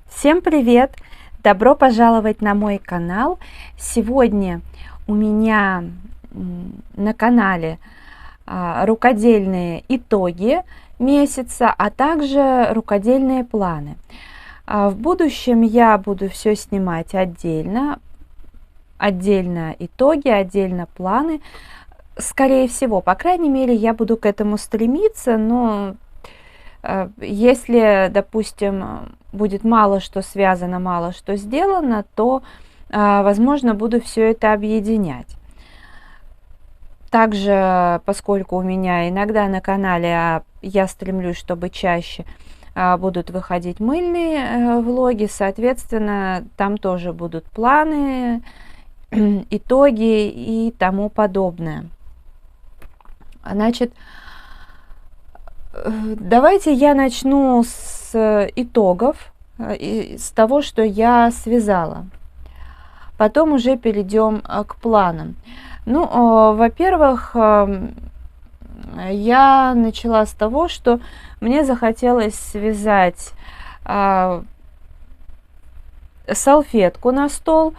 Всем привет! Добро пожаловать на мой канал. Сегодня у меня на канале рукодельные итоги месяца, а также рукодельные планы. В будущем я буду все снимать отдельно итоги, отдельно планы. Скорее всего, по крайней мере, я буду к этому стремиться, но если, допустим, будет мало что связано, мало что сделано, то, возможно, буду все это объединять. Также, поскольку у меня иногда на канале я стремлюсь, чтобы чаще будут выходить мыльные влоги, соответственно, там тоже будут планы, итоги и тому подобное. Значит, давайте я начну с итогов, с того, что я связала. Потом уже перейдем к планам. Ну, во-первых, я начала с того, что мне захотелось связать салфетку на стол.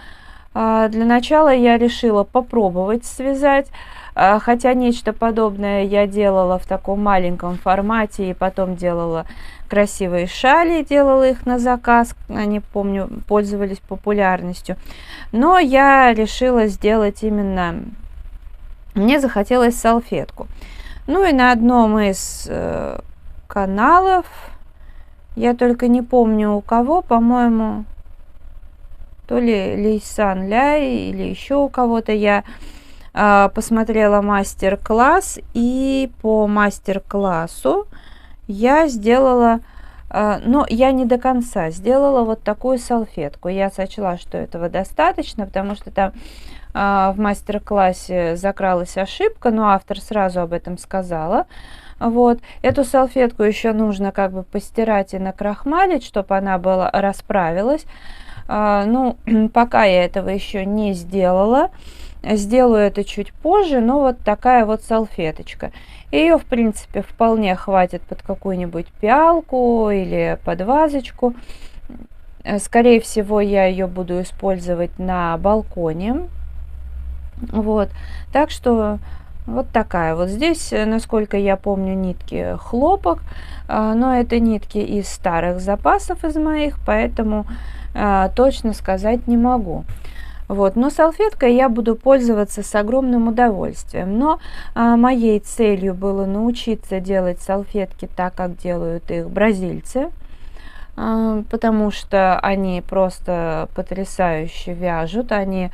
Для начала я решила попробовать связать, хотя нечто подобное я делала в таком маленьком формате и потом делала красивые шали, делала их на заказ, они, помню, пользовались популярностью. Но я решила сделать именно, мне захотелось салфетку. Ну и на одном из каналов, я только не помню у кого, по-моему, то ли Лейсан Ляй или еще у кого-то, я посмотрела мастер-класс, и по мастер-классу я сделала, но я не до конца сделала вот такую салфетку. Я сочла, что этого достаточно, потому что там в мастер-классе закралась ошибка, но автор сразу об этом сказала. Вот. Эту салфетку еще нужно как бы постирать и накрахмалить, чтобы она была, расправилась. Ну, пока я этого еще не сделала. Сделаю это чуть позже, но вот такая вот салфеточка. Ее, в принципе, вполне хватит под какую-нибудь пиалку или под вазочку. Скорее всего, я ее буду использовать на балконе. Вот. Так что вот такая. Вот здесь, насколько я помню, нитки хлопок, но это нитки из старых запасов из моих, поэтому точно сказать не могу. Вот. Но салфеткой я буду пользоваться с огромным удовольствием. Но моей целью было научиться делать салфетки так, как делают их бразильцы, потому что они просто потрясающе вяжут. Они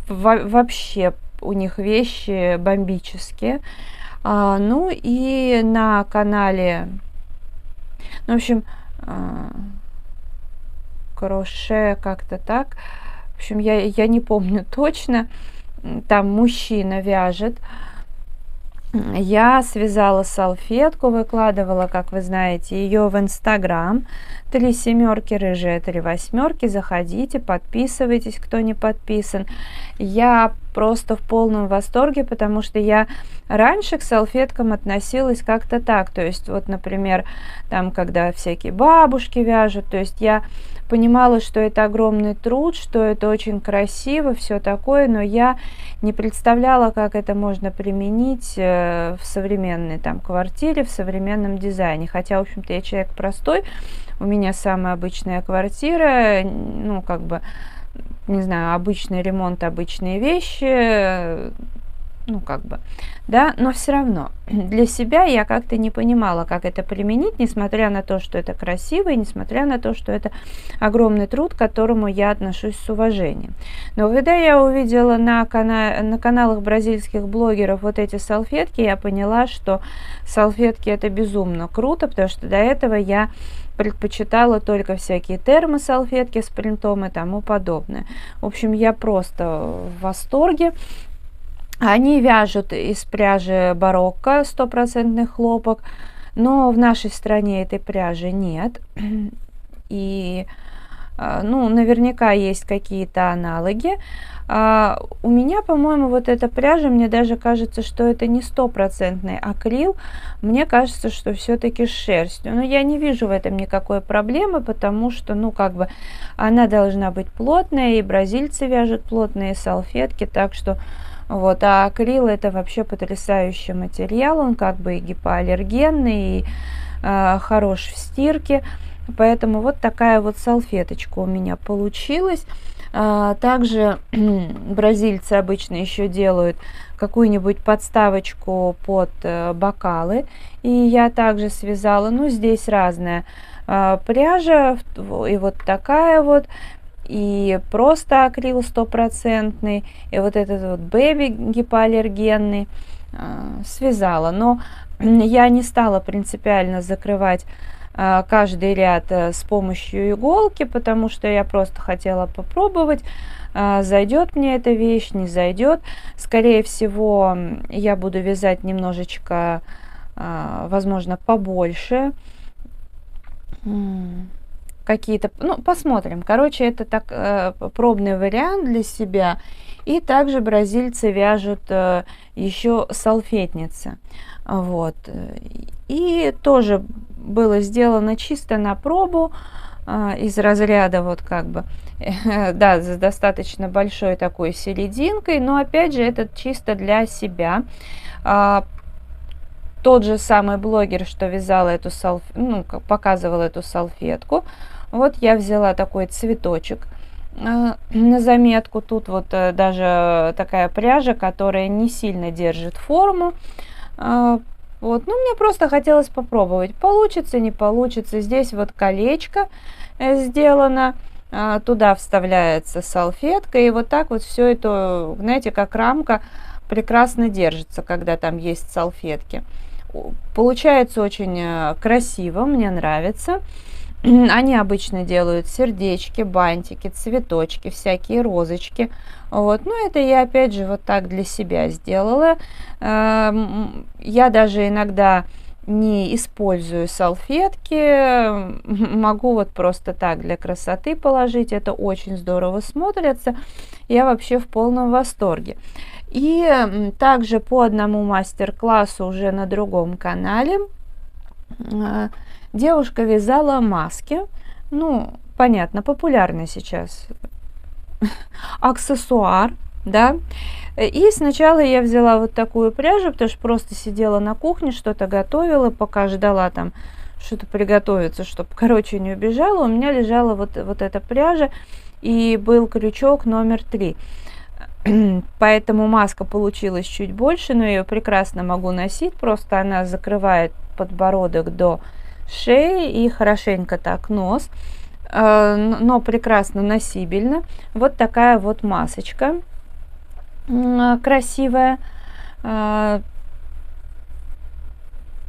вообще, у них вещи бомбические. Ну и на канале, ну, в общем, кроше, как-то так. В общем, я не помню точно. Там мужчина вяжет. Я связала салфетку, выкладывала, как вы знаете, ее в Инстаграм. 3 семерки, рыжие 3 восьмерки. Заходите, подписывайтесь, кто не подписан. Я просто в полном восторге, потому что я раньше к салфеткам относилась как-то так. То есть, вот, например, там, когда всякие бабушки вяжут, то есть я понимала, что это огромный труд, что это очень красиво, все такое, но я не представляла, как это можно применить в современной там квартире, в современном дизайне. Хотя, в общем-то, я человек простой, у меня самая обычная квартира, ну, как бы, не знаю, обычный ремонт, обычные вещи, ну, как бы, да, но все равно для себя я как-то не понимала, как это применить, несмотря на то, что это красиво, и несмотря на то, что это огромный труд, к которому я отношусь с уважением. Но когда я увидела на каналах бразильских блогеров вот эти салфетки, я поняла, что салфетки это безумно круто, потому что до этого я предпочитала только всякие термосалфетки с принтом и тому подобное. В общем, я просто в восторге. Они вяжут из пряжи барокко, 100% хлопок, но в нашей стране этой пряжи нет. И ну, наверняка есть какие-то аналоги. У меня, по-моему, вот эта пряжа, мне даже кажется, что это не стопроцентный акрил. Мне кажется, что все-таки с шерстью. Но я не вижу в этом никакой проблемы, потому что, ну, как бы, она должна быть плотная, и бразильцы вяжут плотные салфетки, так что, вот, а акрил это вообще потрясающий материал, он как бы и гипоаллергенный, и хорош в стирке. Поэтому вот такая вот салфеточка у меня получилась. Также бразильцы обычно еще делают какую-нибудь подставочку под бокалы. И я также связала, ну, здесь разная пряжа, и вот такая вот, и просто акрил стопроцентный, и вот этот вот бэби гипоаллергенный связала. Но я не стала принципиально закрывать каждый ряд с помощью иголки, потому что я просто хотела попробовать, зайдет мне эта вещь, не зайдет. Скорее всего, я буду вязать немножечко, возможно, побольше. Какие-то, ну, посмотрим. Короче, это так пробный вариант для себя. И также бразильцы вяжут еще салфетницы. Вот. И тоже было сделано чисто на пробу, из разряда вот как бы, да, с достаточно большой такой серединкой, но опять же это чисто для себя. Тот же самый блогер, что вязал эту ну, показывал эту салфетку, вот я взяла такой цветочек на заметку. Тут вот даже такая пряжа, которая не сильно держит форму. Вот, ну, мне просто хотелось попробовать, получится, не получится. Здесь вот колечко сделано, туда вставляется салфетка, и вот так вот все это, знаете, как рамка прекрасно держится, когда там есть салфетки. Получается очень красиво, мне нравится. Они обычно делают сердечки, бантики, цветочки, всякие розочки. Вот. Ну, это я опять же вот так для себя сделала. Я даже иногда не использую салфетки, могу вот просто так для красоты положить. Это очень здорово смотрится. Я вообще в полном восторге. И также по одному мастер-классу уже на другом канале девушка вязала маски. Ну, понятно, популярный сейчас аксессуар, да. И сначала я взяла вот такую пряжу, потому что просто сидела на кухне, что-то готовила, пока ждала там что-то приготовиться, чтобы, короче, не убежала. У меня лежала вот эта пряжа, и был крючок номер 3. Поэтому маска получилась чуть больше, но я ее прекрасно могу носить. Просто она закрывает подбородок до шеи и хорошенько так нос, но прекрасно носибельно. Вот такая вот масочка красивая,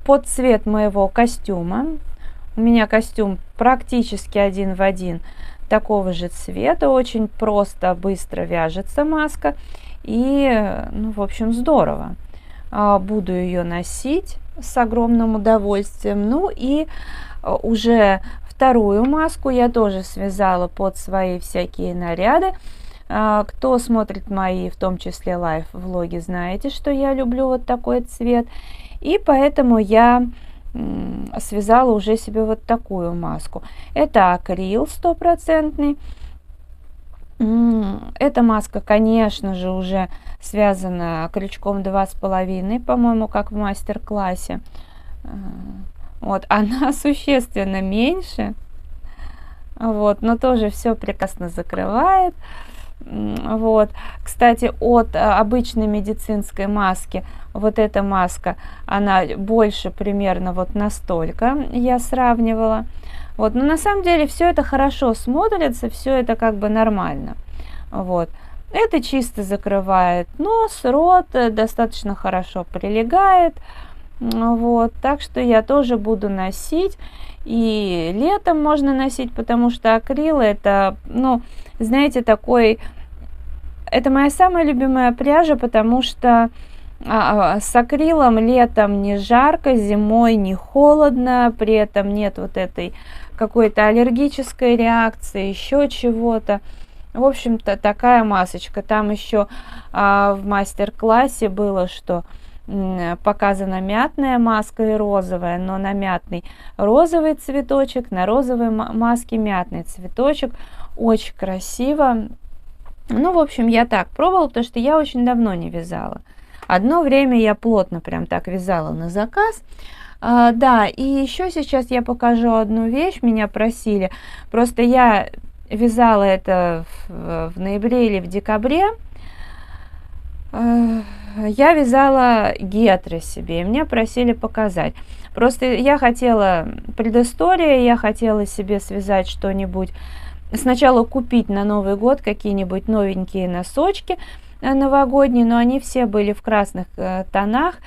под цвет моего костюма. У меня костюм практически один в один такого же цвета, очень просто, быстро вяжется маска, и, ну, в общем, здорово. Буду ее носить с огромным удовольствием. Ну и уже вторую маску я тоже связала под свои всякие наряды. Кто смотрит мои, в том числе лайв-влоги, знаете, что я люблю вот такой цвет. И поэтому я связала уже себе вот такую маску. Это акрил стопроцентный. Эта маска, конечно же, уже связана крючком 2,5, по-моему, как в мастер-классе. Вот, она существенно меньше, вот, но тоже все прекрасно закрывает. Вот. Кстати, от обычной медицинской маски вот эта маска, она больше примерно вот настолько я сравнивала. Вот. Но на самом деле все это хорошо смотрится, все это как бы нормально. Вот. Это чисто закрывает нос, рот, достаточно хорошо прилегает. Вот. Так что я тоже буду носить. И летом можно носить, потому что акрил это, ну, знаете, такой... Это моя самая любимая пряжа, потому что с акрилом летом не жарко, зимой не холодно, при этом нет вот этой какой-то аллергической реакции, еще чего-то. В общем-то, такая масочка. Там еще в мастер-классе было, что показана мятная маска и розовая, но на мятный розовый цветочек, на розовой маске мятный цветочек. Очень красиво. Ну, в общем, я так пробовала, потому что я очень давно не вязала. Одно время я плотно прям так вязала на заказ. Да, и еще сейчас я покажу одну вещь, меня просили. Просто я вязала это в ноябре или в декабре. Я вязала гетры себе, и меня просили показать. Просто я хотела, предыстория, я хотела себе связать что-нибудь. Сначала купить на Новый год какие-нибудь новенькие носочки новогодние, но они все были в красных тонах.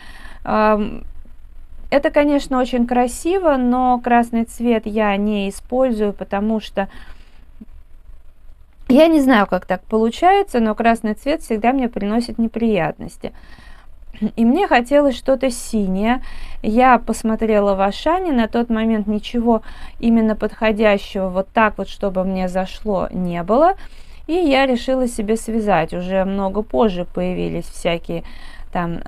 Это, конечно, очень красиво, но красный цвет я не использую, потому что я не знаю, как так получается, но красный цвет всегда мне приносит неприятности. И мне хотелось что-то синее. Я посмотрела в Ашане, на тот момент ничего именно подходящего вот так вот, чтобы мне зашло, не было. И я решила себе связать. Уже много позже появились всякие там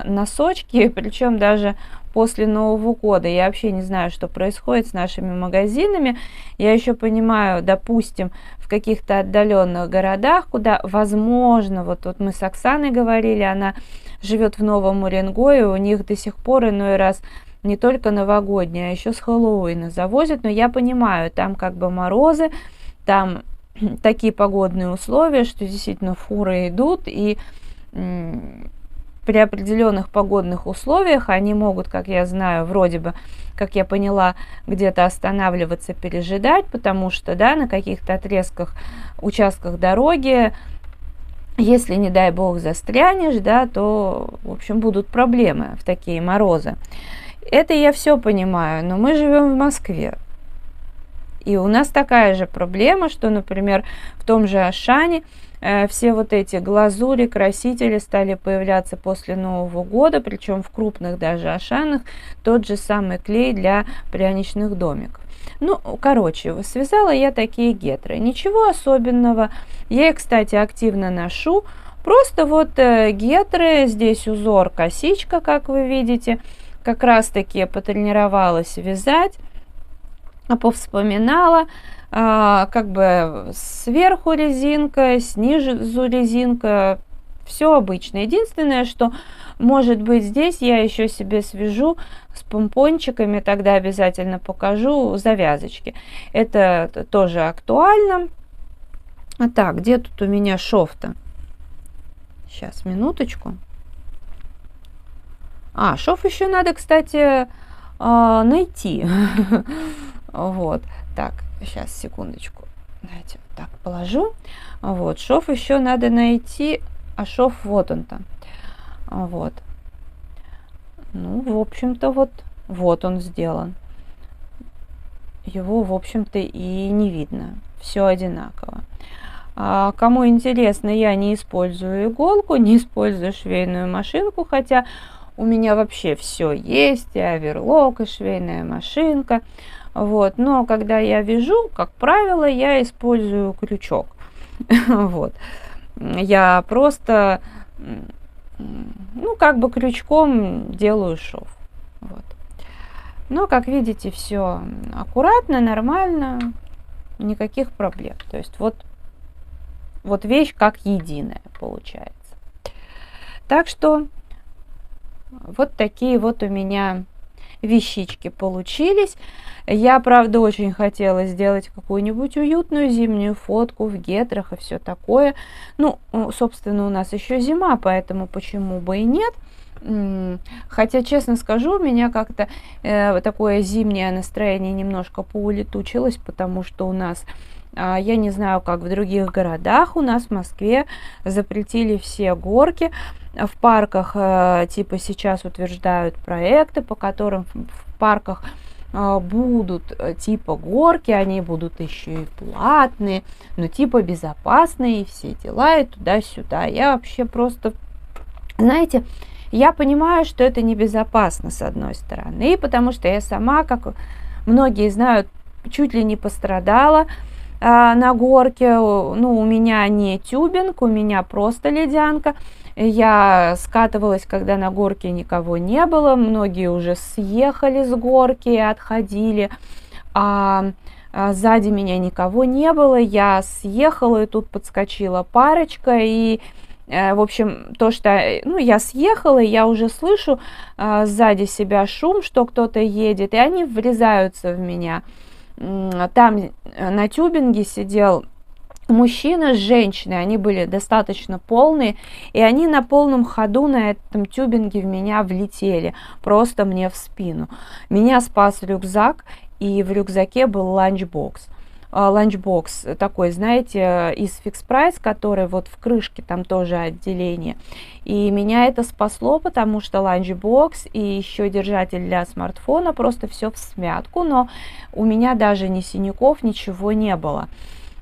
носочки, причем даже после Нового года. Я вообще не знаю, что происходит с нашими магазинами. Я еще понимаю, допустим, в каких-то отдаленных городах, куда, возможно, вот мы с Оксаной говорили, она живет в Новом Уренгое, у них до сих пор иной раз не только новогодние, а еще с Хэллоуина завозят. Но я понимаю, там как бы морозы, там такие погодные условия, что действительно фуры идут, и при определенных погодных условиях они могут, как я знаю, вроде бы, как я поняла, где-то останавливаться, пережидать, потому что, да, на каких-то отрезках, участках дороги, если, не дай бог, застрянешь, да, то, в общем, будут проблемы в такие морозы. Это я все понимаю, но мы живем в Москве. И у нас такая же проблема, что, например, в том же Ашане все вот эти глазури, красители стали появляться после Нового года, причем в крупных даже Ашанах тот же самый клей для пряничных домиков. Ну, короче, связала я такие гетры. Ничего особенного. Я их, кстати, активно ношу. Просто вот гетры, здесь узор косичка, как вы видите. Как раз-таки потренировалась вязать, повспоминала. Как бы сверху резинка, снизу резинка, все обычно. Единственное, что может быть здесь, я еще себе свяжу с помпончиками, тогда обязательно покажу завязочки. Это тоже актуально. Так, где тут у меня шов-то? Сейчас, минуточку. Шов еще надо, кстати, найти. Вот, так. Сейчас, секундочку. Давайте вот так положу. Вот, шов еще надо найти. А шов вот он-то. Вот. Ну, в общем-то, вот он сделан. Его, в общем-то, и не видно. Все одинаково. Кому интересно, я не использую иголку, не использую швейную машинку, хотя у меня вообще все есть. И оверлок, и швейная машинка. Вот, но когда я вяжу, как правило, я использую крючок. Вот. Я просто, ну, как бы крючком делаю шов. Вот. Но, как видите, все аккуратно, нормально, никаких проблем. То есть вот вещь как единая получается. Так что вот такие вот у меня вещички получились. Я, правда, очень хотела сделать какую-нибудь уютную зимнюю фотку в гетрах и все такое. Ну, собственно, у нас еще зима, поэтому почему бы и нет. Хотя, честно скажу, у меня как-то такое зимнее настроение немножко поулетучилось, потому что у нас, я не знаю, как в других городах, у нас в Москве запретили все горки. В парках, типа, сейчас утверждают проекты, по которым в парках будут типа горки, они будут еще и платные, но типа безопасные, и все дела, и туда-сюда. Я вообще просто, знаете, Я понимаю, что это небезопасно, с одной стороны, и потому что я сама, как многие знают, чуть ли не пострадала на горке. Ну, у меня не тюбинг, у меня просто ледянка. Я скатывалась, когда на горке никого не было, многие уже съехали с горки и отходили, а сзади меня никого не было, я съехала, и тут подскочила парочка, и, в общем, то, что, ну, я съехала, и я уже слышу сзади себя шум, что кто-то едет, и они врезаются в меня. Там на тюбинге сидел мужчина с женщиной, они были достаточно полные, и они на полном ходу на этом тюбинге в меня влетели, просто мне в спину. Меня спас рюкзак, и в рюкзаке был ланчбокс. Ланчбокс такой, знаете, из Fix Price, который вот в крышке, там тоже отделение. И меня это спасло, потому что ланчбокс и еще держатель для смартфона, просто все всмятку, но у меня даже ни синяков, ничего не было.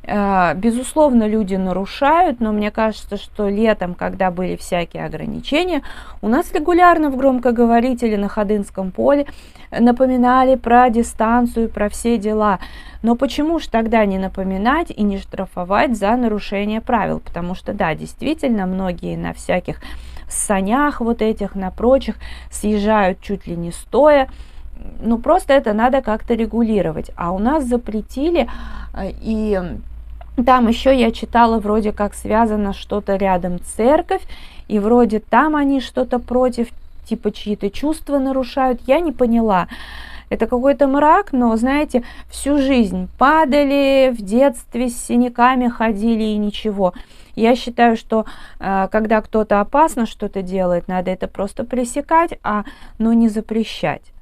Безусловно, люди нарушают, но мне кажется, что летом, когда были всякие ограничения, у нас регулярно в громкоговорителе на Ходынском поле напоминали про дистанцию, про все дела. Но почему же тогда не напоминать и не штрафовать за нарушение правил? Потому что, да, действительно, многие на всяких санях вот этих, на прочих, съезжают чуть ли не стоя. Ну, просто это надо как-то регулировать. А у нас запретили, и там еще я читала, вроде как связано что-то рядом церковь, и вроде там они что-то против, типа чьи-то чувства нарушают. Я не поняла. Это какой-то мрак, но, знаете, всю жизнь падали, в детстве с синяками ходили и ничего. Я считаю, что когда кто-то опасно что-то делает, надо это просто пресекать, но не запрещать.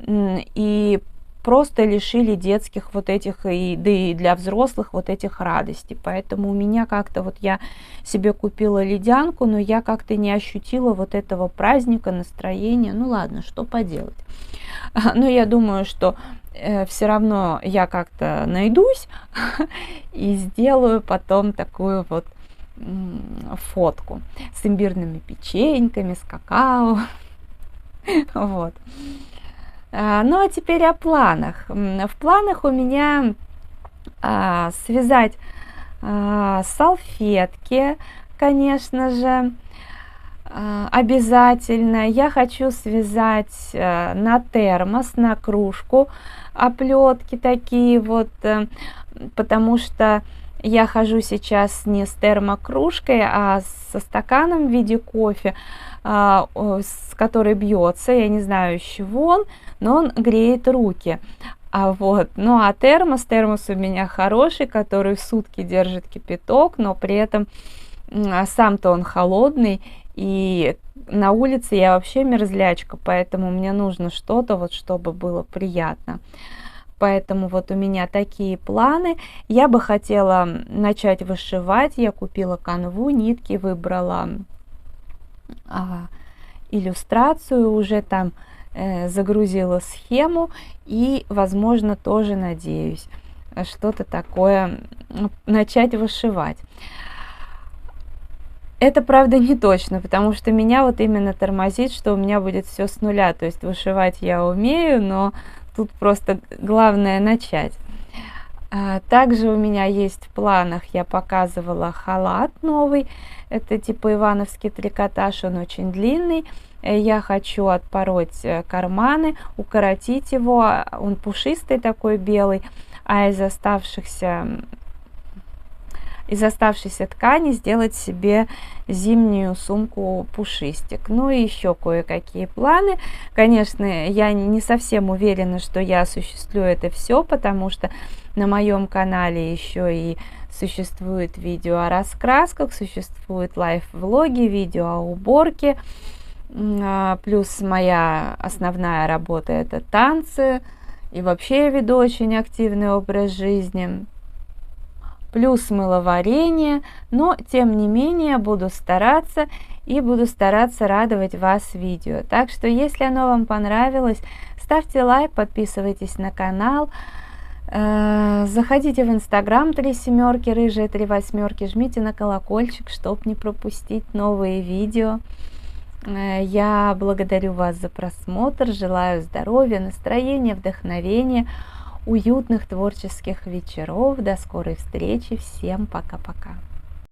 И просто лишили детских вот этих, да и для взрослых вот этих радостей. Поэтому у меня как-то вот я себе купила ледянку, но я как-то не ощутила вот этого праздника, настроения. Ну ладно, что поделать. Но я думаю, что все равно я как-то найдусь и сделаю потом такую вот фотку с имбирными печеньками, с какао. Вот. Ну а теперь о планах. В планах у меня связать салфетки, конечно же, обязательно. Я хочу связать на термос, на кружку оплетки такие вот, потому что я хожу сейчас не с термокружкой, а со стаканом в виде кофе, с которой бьется, я не знаю, из чего он, но он греет руки. Ну а термос у меня хороший, который в сутки держит кипяток, но при этом сам-то он холодный, и на улице я вообще мерзлячка, поэтому мне нужно что-то, вот, чтобы было приятно. Поэтому вот у меня такие планы. Я бы хотела начать вышивать. Я купила канву, нитки, выбрала иллюстрацию, уже там загрузила схему и, возможно, тоже надеюсь что-то такое начать вышивать. Это, правда, не точно, потому что меня вот именно тормозит, что у меня будет все с нуля. То есть вышивать я умею, но тут просто главное начать. Также у меня есть в планах, я показывала халат новый. Это типа ивановский трикотаж, он очень длинный. Я хочу отпороть карманы, укоротить его. Он пушистый такой, белый, а из оставшейся ткани сделать себе зимнюю сумку пушистик. Ну и еще кое-какие планы. Конечно, я не совсем уверена, что я осуществлю это все, потому что на моем канале еще и существует видео о раскрасках, существуют лайф-влоги, видео о уборке. Плюс моя основная работа — это танцы. И вообще я веду очень активный образ жизни. Плюс мыловарение, но тем не менее буду стараться радовать вас видео. Так что, если оно вам понравилось, ставьте лайк, подписывайтесь на канал, заходите в Инстаграм 3 семерки, рыжие 3 восьмерки, жмите на колокольчик, чтобы не пропустить новые видео. Я благодарю вас за просмотр, желаю здоровья, настроения, вдохновения, уютных творческих вечеров. До скорой встречи. Всем пока-пока.